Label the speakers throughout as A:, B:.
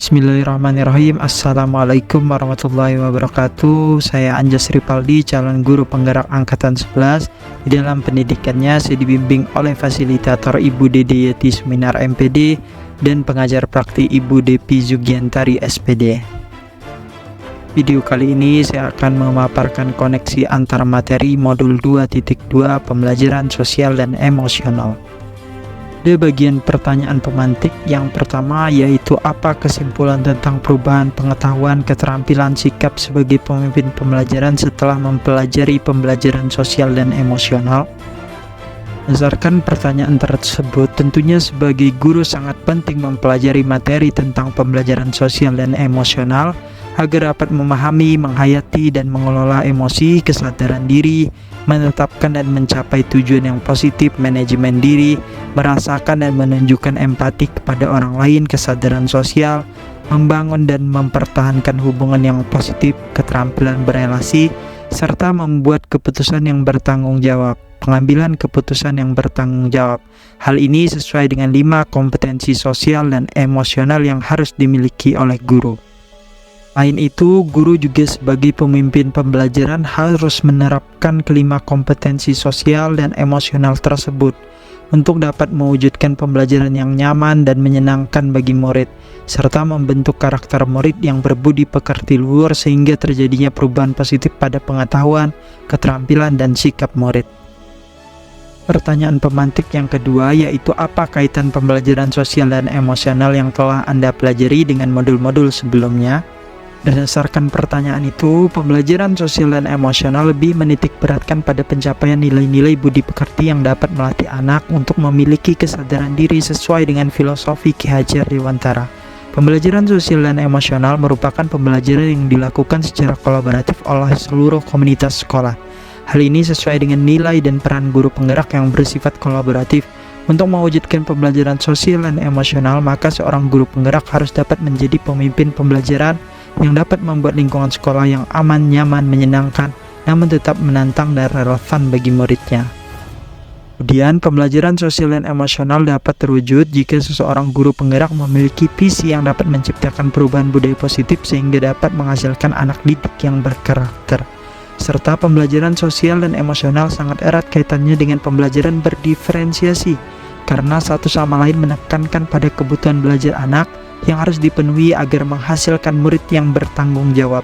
A: Bismillahirrahmanirrahim. Assalamualaikum warahmatullahi wabarakatuh. Saya Anjas Ripaldi, calon guru penggerak angkatan 11. Di dalam pendidikannya saya dibimbing oleh fasilitator Ibu Dede Yeti Seminar MPD dan pengajar praktik Ibu Depi Zugiantari SPD. Video kali ini saya akan memaparkan koneksi antara materi modul 2.2 pembelajaran sosial dan emosional. Di bagian pertanyaan pemantik yang pertama, yaitu apa kesimpulan tentang perubahan pengetahuan, keterampilan, sikap sebagai pemimpin pembelajaran setelah mempelajari pembelajaran sosial dan emosional. Berdasarkan pertanyaan tersebut, tentunya sebagai guru sangat penting mempelajari materi tentang pembelajaran sosial dan emosional agar dapat memahami, menghayati, dan mengelola emosi, kesadaran diri, menetapkan dan mencapai tujuan yang positif, manajemen diri, merasakan dan menunjukkan empati kepada orang lain, kesadaran sosial, membangun dan mempertahankan hubungan yang positif, keterampilan berelasi, serta membuat keputusan yang bertanggung jawab. Pengambilan keputusan yang bertanggung jawab. Hal ini sesuai dengan 5 kompetensi sosial dan emosional yang harus dimiliki oleh guru. Selain itu, guru juga sebagai pemimpin pembelajaran harus menerapkan kelima kompetensi sosial dan emosional tersebut untuk dapat mewujudkan pembelajaran yang nyaman dan menyenangkan bagi murid, serta membentuk karakter murid yang berbudi pekerti luhur sehingga terjadinya perubahan positif pada pengetahuan, keterampilan, dan sikap murid. Pertanyaan pemantik yang kedua, yaitu apa kaitan pembelajaran sosial dan emosional yang telah Anda pelajari dengan modul-modul sebelumnya? Berdasarkan pertanyaan itu, pembelajaran sosial dan emosional lebih menitik beratkan pada pencapaian nilai-nilai budi pekerti yang dapat melatih anak untuk memiliki kesadaran diri sesuai dengan filosofi Ki Hajar Dewantara. Pembelajaran sosial dan emosional merupakan pembelajaran yang dilakukan secara kolaboratif oleh seluruh komunitas sekolah. Hal ini sesuai dengan nilai dan peran guru penggerak yang bersifat kolaboratif. Untuk mewujudkan pembelajaran sosial dan emosional, maka seorang guru penggerak harus dapat menjadi pemimpin pembelajaran yang dapat membuat lingkungan sekolah yang aman, nyaman, menyenangkan, namun tetap menantang dan relevan bagi muridnya. Kemudian, pembelajaran sosial dan emosional dapat terwujud jika seseorang guru penggerak memiliki visi yang dapat menciptakan perubahan budaya positif sehingga dapat menghasilkan anak didik yang berkarakter. Serta pembelajaran sosial dan emosional sangat erat kaitannya dengan pembelajaran berdiferensiasi, karena satu sama lain menekankan pada kebutuhan belajar anak yang harus dipenuhi agar menghasilkan murid yang bertanggung jawab.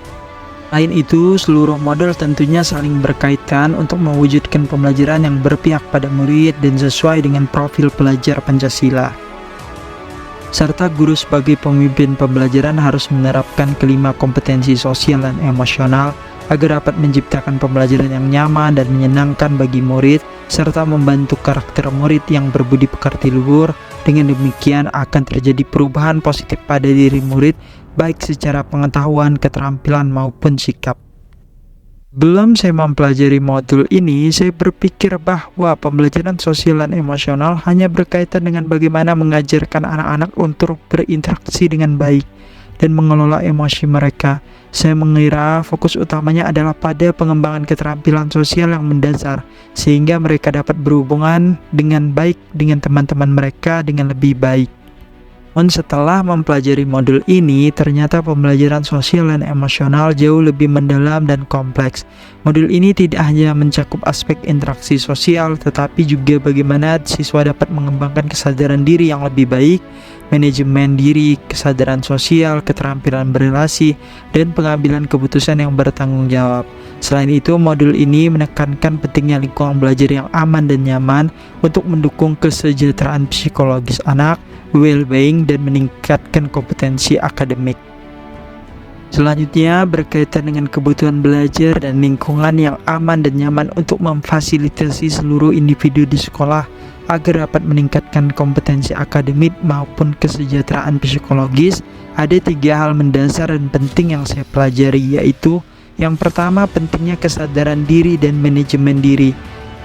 A: Selain itu, seluruh modul tentunya saling berkaitan untuk mewujudkan pembelajaran yang berpihak pada murid dan sesuai dengan profil pelajar Pancasila. Serta guru sebagai pemimpin pembelajaran harus menerapkan kelima kompetensi sosial dan emosional agar dapat menciptakan pembelajaran yang nyaman dan menyenangkan bagi murid, serta membantu karakter murid yang berbudi pekerti luhur. Dengan demikian akan terjadi perubahan positif pada diri murid, baik secara pengetahuan, keterampilan, maupun sikap. Belum saya mempelajari modul ini, saya berpikir bahwa pembelajaran sosial dan emosional hanya berkaitan dengan bagaimana mengajarkan anak-anak untuk berinteraksi dengan baik dan mengelola emosi mereka. Saya mengira fokus utamanya adalah pada pengembangan keterampilan sosial yang mendasar, sehingga mereka dapat berhubungan dengan baik dengan teman-teman mereka dengan lebih baik. Namun setelah mempelajari modul ini, ternyata pembelajaran sosial dan emosional jauh lebih mendalam dan kompleks. Modul ini tidak hanya mencakup aspek interaksi sosial, tetapi juga bagaimana siswa dapat mengembangkan kesadaran diri yang lebih baik, manajemen diri, kesadaran sosial, keterampilan berelasi, dan pengambilan keputusan yang bertanggung jawab. Selain itu, modul ini menekankan pentingnya lingkungan belajar yang aman dan nyaman untuk mendukung kesejahteraan psikologis anak, well-being, dan meningkatkan kompetensi akademik. Selanjutnya, berkaitan dengan kebutuhan belajar dan lingkungan yang aman dan nyaman untuk memfasilitasi seluruh individu di sekolah agar dapat meningkatkan kompetensi akademik maupun kesejahteraan psikologis. Ada 3 hal mendasar dan penting yang saya pelajari, yaitu yang pertama, pentingnya kesadaran diri dan manajemen diri.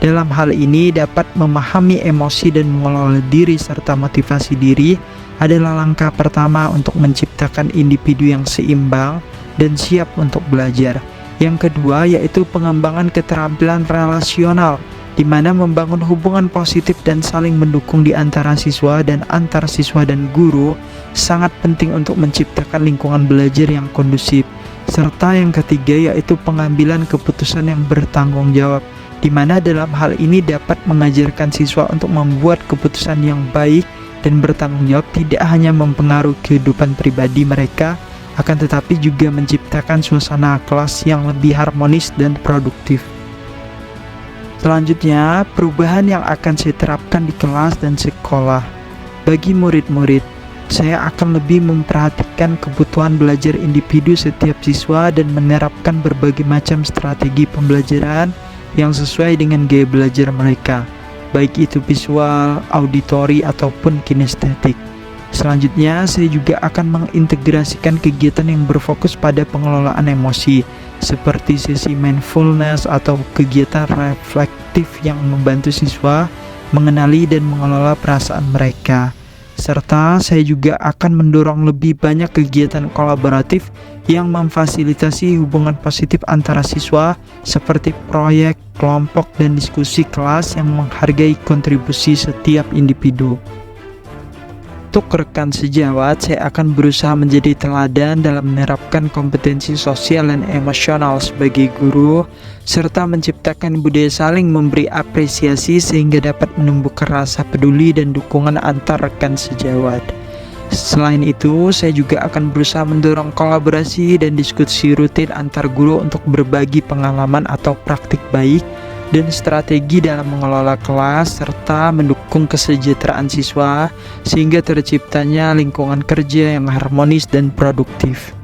A: Dalam hal ini, dapat memahami emosi dan mengelola diri serta motivasi diri adalah langkah pertama untuk menciptakan individu yang seimbang dan siap untuk belajar. Yang kedua, yaitu pengembangan keterampilan relasional, di mana membangun hubungan positif dan saling mendukung di antara siswa dan antar siswa dan guru sangat penting untuk menciptakan lingkungan belajar yang kondusif. Serta yang ketiga yaitu pengambilan keputusan yang bertanggung jawab, di mana dalam hal ini dapat mengajarkan siswa untuk membuat keputusan yang baik dan bertanggung jawab tidak hanya mempengaruhi kehidupan pribadi mereka, akan tetapi juga menciptakan suasana kelas yang lebih harmonis dan produktif. Selanjutnya, perubahan yang akan saya terapkan di kelas dan sekolah. Bagi murid-murid, saya akan lebih memperhatikan kebutuhan belajar individu setiap siswa dan menerapkan berbagai macam strategi pembelajaran yang sesuai dengan gaya belajar mereka, baik itu visual, auditori, ataupun kinestetik. Selanjutnya, saya juga akan mengintegrasikan kegiatan yang berfokus pada pengelolaan emosi, seperti sesi mindfulness atau kegiatan reflektif yang membantu siswa mengenali dan mengelola perasaan mereka. Serta saya juga akan mendorong lebih banyak kegiatan kolaboratif yang memfasilitasi hubungan positif antara siswa, seperti proyek, kelompok, dan diskusi kelas yang menghargai kontribusi setiap individu. Untuk rekan sejawat, saya akan berusaha menjadi teladan dalam menerapkan kompetensi sosial dan emosional sebagai guru, serta menciptakan budaya saling memberi apresiasi sehingga dapat menumbuhkan rasa peduli dan dukungan antar rekan sejawat. Selain itu, saya juga akan berusaha mendorong kolaborasi dan diskusi rutin antar guru untuk berbagi pengalaman atau praktik baik dan strategi dalam mengelola kelas, serta mendukung kesejahteraan siswa sehingga terciptanya lingkungan kerja yang harmonis dan produktif.